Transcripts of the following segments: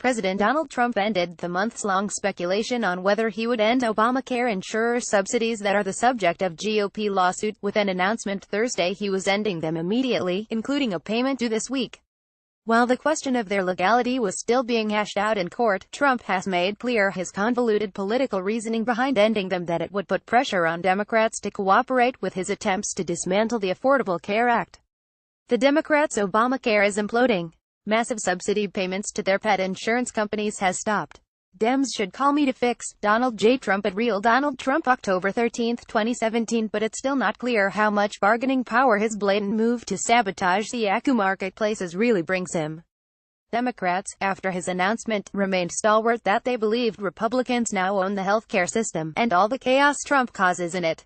President Donald Trump ended the months-long speculation on whether he would end Obamacare insurer subsidies that are the subject of GOP lawsuit, with an announcement Thursday he was ending them immediately, including a payment due this week. While the question of their legality was still being hashed out in court, Trump has made clear his convoluted political reasoning behind ending them, that it would put pressure on Democrats to cooperate with his attempts to dismantle the Affordable Care Act. The Democrats' Obamacare is imploding. Massive subsidy payments to their pet insurance companies has stopped. Dems should call me to fix. Donald J. Trump at Real Donald Trump, October 13, 2017. But it's still not clear how much bargaining power his blatant move to sabotage the ACU marketplaces really brings him. Democrats, after his announcement, remained stalwart that they believed Republicans now own the healthcare system, and all the chaos Trump causes in it.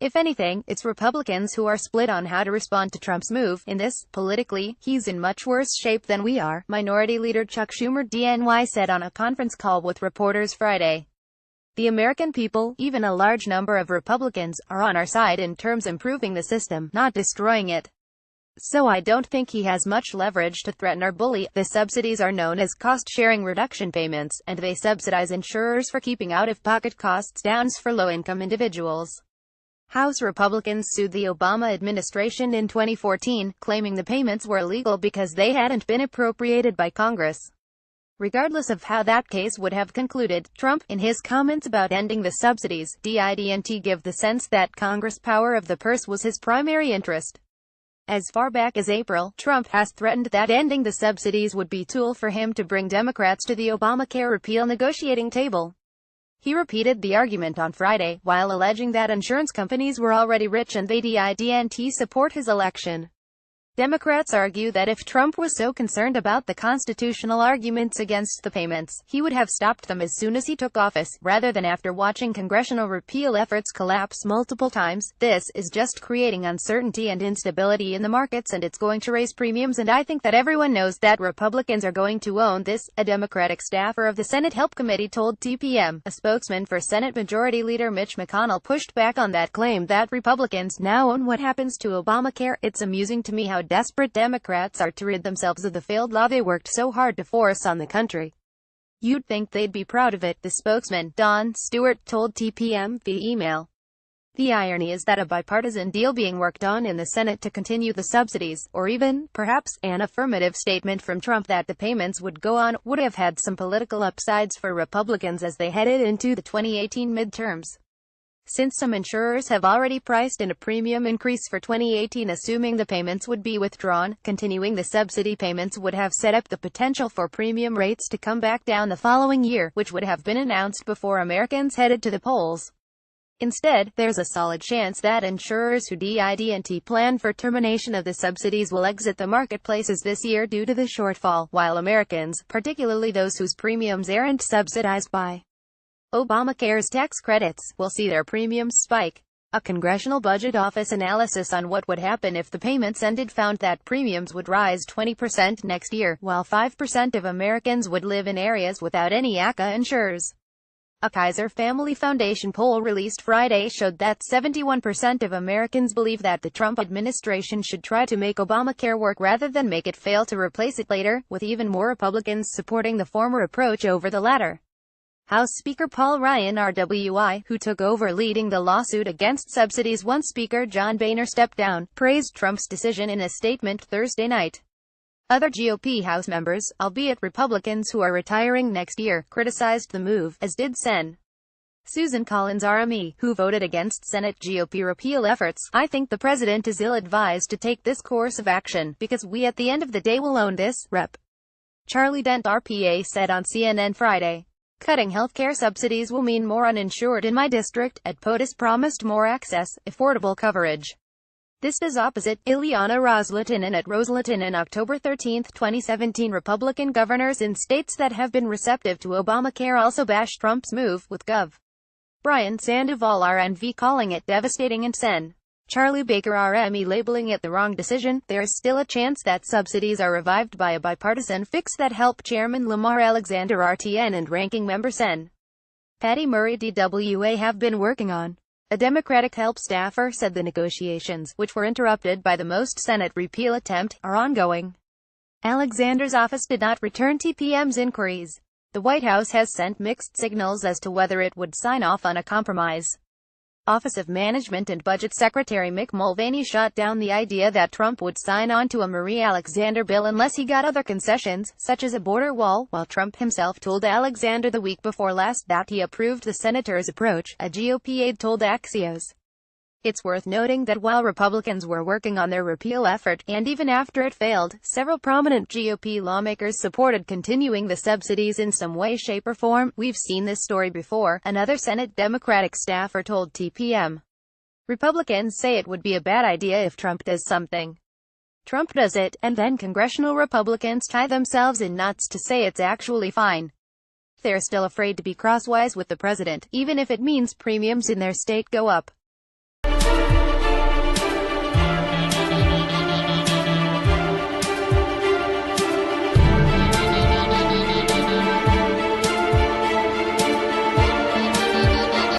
If anything, it's Republicans who are split on how to respond to Trump's move. In this, politically, he's in much worse shape than we are, Minority Leader Chuck Schumer DNY said on a conference call with reporters Friday. The American people, even a large number of Republicans, are on our side in terms of improving the system, not destroying it. So I don't think he has much leverage to threaten or bully. The subsidies are known as cost-sharing reduction payments, and they subsidize insurers for keeping out-of-pocket costs down for low-income individuals. House Republicans sued the Obama administration in 2014, claiming the payments were illegal because they hadn't been appropriated by Congress. Regardless of how that case would have concluded, Trump, in his comments about ending the subsidies, didn't give the sense that Congress' power of the purse was his primary interest. As far back as April, Trump has threatened that ending the subsidies would be a tool for him to bring Democrats to the Obamacare repeal negotiating table. He repeated the argument on Friday, while alleging that insurance companies were already rich and they didn't support his election. Democrats argue that if Trump was so concerned about the constitutional arguments against the payments, he would have stopped them as soon as he took office, rather than after watching congressional repeal efforts collapse multiple times. This is just creating uncertainty and instability in the markets, and it's going to raise premiums, and I think that everyone knows that Republicans are going to own this, a Democratic staffer of the Senate Help Committee told TPM. A spokesman for Senate Majority Leader Mitch McConnell pushed back on that claim that Republicans now own what happens to Obamacare. It's amusing to me how desperate Democrats are to rid themselves of the failed law they worked so hard to force on the country. You'd think they'd be proud of it, the spokesman, Don Stewart, told TPM via email. The irony is that a bipartisan deal being worked on in the Senate to continue the subsidies, or even, perhaps, an affirmative statement from Trump that the payments would go on, would have had some political upsides for Republicans as they headed into the 2018 midterms. Since some insurers have already priced in a premium increase for 2018 assuming the payments would be withdrawn, continuing the subsidy payments would have set up the potential for premium rates to come back down the following year, which would have been announced before Americans headed to the polls. Instead, there's a solid chance that insurers who didn't plan for termination of the subsidies will exit the marketplaces this year due to the shortfall, while Americans, particularly those whose premiums aren't subsidized by Obamacare's tax credits, will see their premiums spike. A Congressional Budget Office analysis on what would happen if the payments ended found that premiums would rise 20% next year, while 5% of Americans would live in areas without any ACA insurers. A Kaiser Family Foundation poll released Friday showed that 71% of Americans believe that the Trump administration should try to make Obamacare work rather than make it fail to replace it later, with even more Republicans supporting the former approach over the latter. House Speaker Paul Ryan RWI, who took over leading the lawsuit against subsidies once Speaker John Boehner stepped down, praised Trump's decision in a statement Thursday night. Other GOP House members, albeit Republicans who are retiring next year, criticized the move, as did Sen. Susan Collins RME, who voted against Senate GOP repeal efforts. I think the president is ill-advised to take this course of action, because we at the end of the day will own this, Rep. Charlie Dent RPA said on CNN Friday. Cutting healthcare subsidies will mean more uninsured in my district. Ed POTUS promised more access, affordable coverage. This is opposite. Ileana Ros-Lehtinen at Ros-Lehtinen in October 13, 2017. Republican governors in states that have been receptive to Obamacare also bashed Trump's move, with Gov. Brian Sandoval RNV calling it devastating and Sen. Charlie Baker RME labeling it the wrong decision. There is still a chance that subsidies are revived by a bipartisan fix that help Chairman Lamar Alexander RTN and Ranking Member Sen. Patty Murray DWA have been working on. A Democratic help staffer said the negotiations, which were interrupted by the most Senate repeal attempt, are ongoing. Alexander's office did not return TPM's inquiries. The White House has sent mixed signals as to whether it would sign off on a compromise. Office of Management and Budget Secretary Mick Mulvaney shot down the idea that Trump would sign on to a Marie Alexander bill unless he got other concessions, such as a border wall, while Trump himself told Alexander the week before last that he approved the senator's approach, a GOP aide told Axios. It's worth noting that while Republicans were working on their repeal effort, and even after it failed, several prominent GOP lawmakers supported continuing the subsidies in some way, shape, or form. We've seen this story before, another Senate Democratic staffer told TPM. Republicans say it would be a bad idea if Trump does something. Trump does it, and then congressional Republicans tie themselves in knots to say it's actually fine. They're still afraid to be crosswise with the president, even if it means premiums in their state go up.